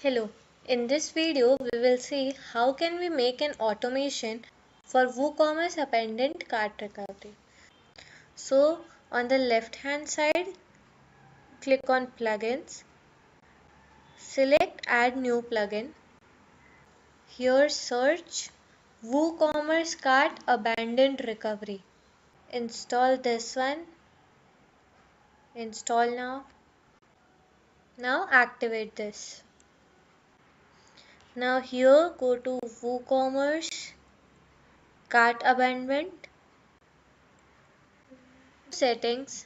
Hello, in this video we will see how can we make an automation for WooCommerce abandoned cart recovery. So on the left hand side, click on plugins, select add new plugin. Here search WooCommerce cart abandoned recovery. Install this one, install now. Now activate this. Now here go to WooCommerce cart abandonment, settings.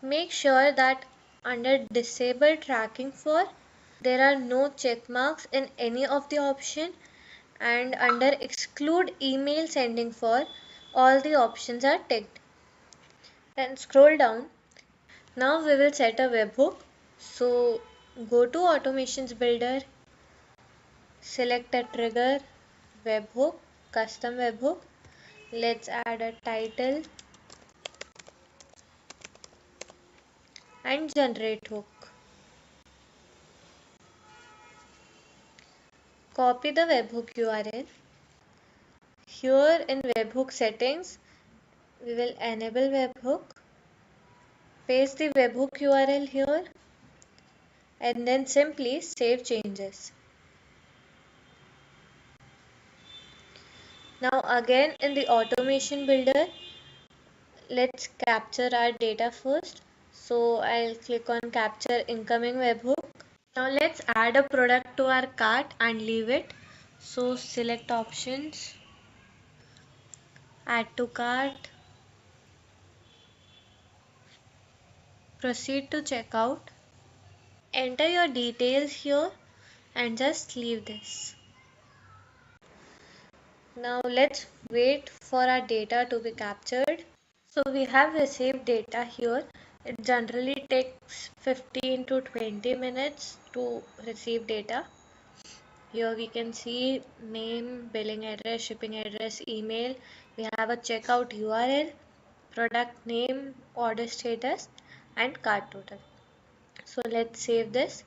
Make sure that under disable tracking for there are no check marks in any of the option, and under exclude email sending for all the options are ticked. Then scroll down. Now we will set a webhook. So go to automations builder, select a trigger, webhook, custom webhook. Let's add a title and generate hook. Copy the webhook URL. Here in webhook settings, we will enable webhook. Paste the webhook URL here and then simply save changes. Now again in the automation builder, let's capture our data first. So I'll click on capture incoming webhook. Now let's add a product to our cart and leave it. So select options, add to cart, proceed to checkout. Enter your details here and just leave this. Now let's wait for our data to be captured. So we have received data here. It generally takes 15 to 20 minutes to receive data. Here we can see name, billing address, shipping address, email. We have a checkout URL, product name, order status and cart total. So let's save this.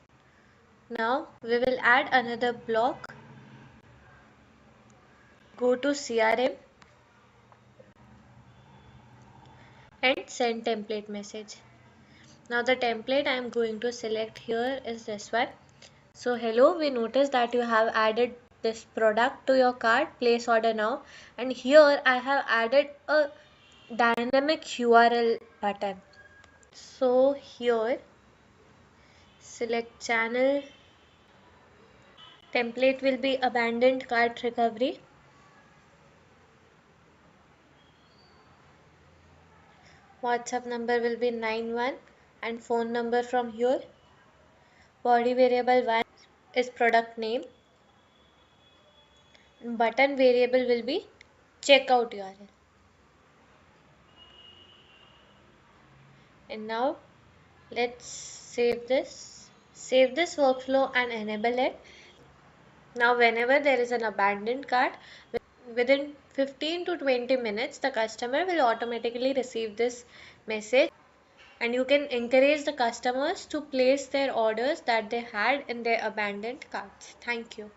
Now we will add another block. Go to CRM and send template message. Now the template I am going to select here is this one. So hello, we notice that you have added this product to your cart, place order now, and here I have added a dynamic URL button. So here select channel, template will be abandoned cart recovery. WhatsApp number will be 91 and phone number from here. Body variable 1 is product name. Button variable will be checkout URL. And now let's save this workflow and enable it. Now whenever there is an abandoned cart, within 15 to 20 minutes the customer will automatically receive this message, and you can encourage the customers to place their orders that they had in their abandoned carts. Thank you.